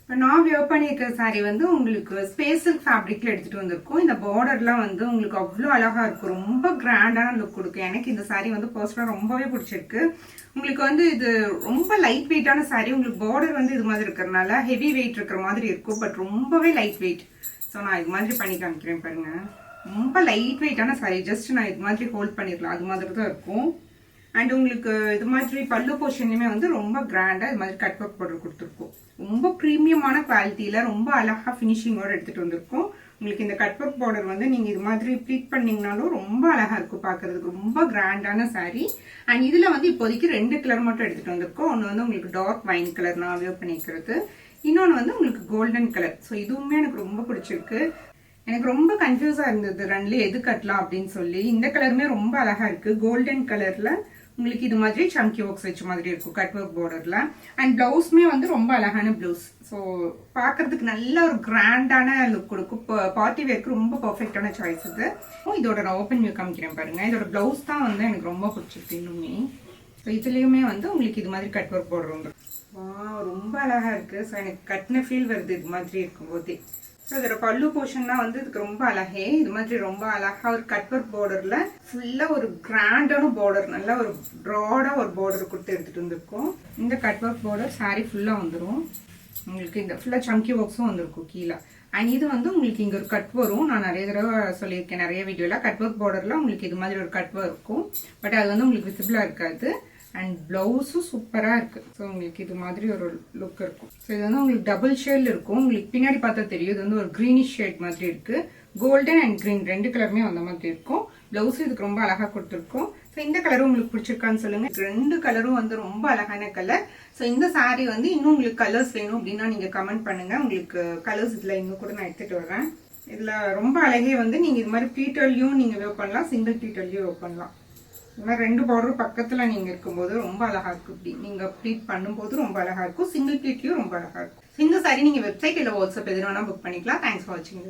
இப்போ நான் வியர் பண்ணியிருக்கிற சாரீ வந்து உங்களுக்கு ஸ்பேசல் ஃபேப்ரிக்ல எடுத்துட்டு வந்திருக்கோம். இந்த பார்டர்லாம் வந்து உங்களுக்கு அவ்வளோ அழகா இருக்கும். ரொம்ப கிராண்டான லுக் கொடுக்கும். எனக்கு இந்த சாரீ வந்து பர்சனலாக ரொம்பவே பிடிச்சிருக்கு. உங்களுக்கு வந்து இது ரொம்ப லைட் வெயிட்டான சாரீ. உங்களுக்கு பார்டர் வந்து இது மாதிரி இருக்கிறதுனால ஹெவி வெயிட் இருக்கிற மாதிரி இருக்கும். பட் ரொம்பவே லைட் வெயிட். ஸோ நான் இது மாதிரி பண்ணி காமிக்கிறேன் பாருங்க. ரொம்ப லைட் வெயிட்டான சாரீ. ஜஸ்ட் நான் இது மாதிரி ஹோல்ட் பண்ணிடலாம். அது மாதிரி தான் இருக்கும். அண்ட் உங்களுக்கு இது மாதிரி பல்லு போர்ஷன்லையுமே வந்து ரொம்ப கிராண்டாக இது மாதிரி கட் ஒர்க் பார்டர் கொடுத்துருக்கோம். ரொம்ப ப்ரீமியமான குவாலிட்டியில் ரொம்ப அழகாக ஃபினிஷிங்கோடு எடுத்துகிட்டு வந்திருக்கோம். உங்களுக்கு இந்த கட் ஒர்க் பார்டர் வந்து நீங்கள் இது மாதிரி ப்ளீட் பண்ணிங்கனாலும் ரொம்ப அழகாக இருக்கும். பார்க்கறதுக்கு ரொம்ப கிராண்டான சாரீ. அண்ட் இதில் வந்து இப்போதைக்கு 2 கலர் மட்டும் எடுத்துகிட்டு வந்திருக்கோம். ஒன்று வந்து உங்களுக்கு டார்க் வைன் கலர் நான் வியர் பண்ணிக்கிறது, இன்னொன்று வந்து உங்களுக்கு கோல்டன் கலர். ஸோ இதுவுமே எனக்கு ரொம்ப பிடிச்சிருக்கு. எனக்கு ரொம்ப கன்ஃபியூஸாக இருந்தது ரெண்டுல எது கட்டலாம் அப்படின்னு சொல்லி. இந்த கலருமே ரொம்ப அழகாக இருக்குது. கோல்டன் கலரில் உங்களுக்கு இது மாதிரி சம்கி ஒர்க்ஸ் வச்ச மாதிரி இருக்கும் கட் ஒர்க் பார்டர்ல. அண்ட் பிளவுஸ்மே வந்து ரொம்ப அழகான பிளவுஸ். ஸோ பார்க்கறதுக்கு நல்ல ஒரு கிராண்டான லுக் கொடுக்கும். பார்ட்டி வேர்க்கு ரொம்ப பர்ஃபெக்டான சாய்ஸ் இது. இதோட நான் ஓப்பன் வியூ காமிக்கிறேன் பாருங்க. இதோட பிளவுஸ் தான் வந்து எனக்கு ரொம்ப பிடிச்சிருக்கு இன்னுமே. ஸோ இதுலேயுமே வந்து உங்களுக்கு இது மாதிரி கட் ஒர்க் பார்டர் வந்து ரொம்ப அழகா இருக்கு. ஸோ எனக்கு கட்டின ஃபீல் வருது இது மாதிரி இருக்கும்போதே. ஸோ இதோட பல்லு போர்ஷன்லாம் வந்து இதுக்கு ரொம்ப அழகே. இது மாதிரி ரொம்ப அழகா ஒரு கட் ஒர்க் பார்டர்ல ஃபுல்லா ஒரு கிராண்டான பார்டர், நல்ல ஒரு ப்ராடா ஒரு பார்டர் கொடுத்து எடுத்துட்டு வந்திருக்கோம். இந்த கட் ஒர்க் பார்டர் சாரி ஃபுல்லா வந்துடும். உங்களுக்கு இந்த ஃபுல்லா சம்கி ஒர்க்ஸும் வந்திருக்கும் கீழே. அண்ட் இது வந்து உங்களுக்கு இங்க ஒரு கட் வரும். நான் நிறைய தடவை சொல்லியிருக்கேன் நிறைய வீடியோல. கட் ஒர்க் பார்டர்ல உங்களுக்கு இது மாதிரி ஒரு கட் இருக்கும். பட் அது வந்து உங்களுக்கு விசிபிளா இருக்காது. அண்ட் பிளவுஸும் சூப்பரா இருக்கு. ஸோ உங்களுக்கு இது மாதிரி ஒரு லுக் இருக்கும். ஸோ இது வந்து உங்களுக்கு டபுள் ஷேட்ல இருக்கும். உங்களுக்கு பின்னாடி பார்த்தா தெரியும். இது வந்து ஒரு கிரீனிஷ் ஷேட் மாதிரி இருக்கு. கோல்டன் அண்ட் கிரீன் 2 கலருமே அந்த மாதிரி இருக்கும். பிளவுஸ் இதுக்கு ரொம்ப அழகா கொடுத்துருக்கோம். ஸோ இந்த கலரும் உங்களுக்கு பிடிச்சிருக்கான்னு சொல்லுங்க. 2 கலரும் வந்து ரொம்ப அழகான கலர். ஸோ இந்த சாரீ வந்து இன்னும் உங்களுக்கு கலர்ஸ் வேணும் அப்படின்னா நீங்க கமெண்ட் பண்ணுங்க. உங்களுக்கு கலர்ஸ் இதுல இன்னும் கூட நான் எடுத்துட்டு வரேன். இதுல ரொம்ப அழகே வந்து நீங்க இது மாதிரி ப்ளீட்டர்லயும் நீங்க வேர் பண்ணலாம், சிங்கிள் ப்ளீட்டர்லயும் வேர் பண்ணலாம். இந்த மாதிரி 2 பார்டரும் பக்கத்துல நீங்க இருக்கும்போது ரொம்ப அழகா இருக்கும். இப்படி நீங்க ப்ளீட் பண்ணும்போது ரொம்ப அழகா இருக்கும். சிங்கிள் ப்ளீட்லயும் ரொம்ப அழகா இருக்கும். இந்த சாரி நீங்க வெப்சைட் இல்ல வாட்ஸ்அப் எதுனா புக் பண்ணிக்கலாம். தேங்க்ஸ் ஃபார் வாட்சிங்.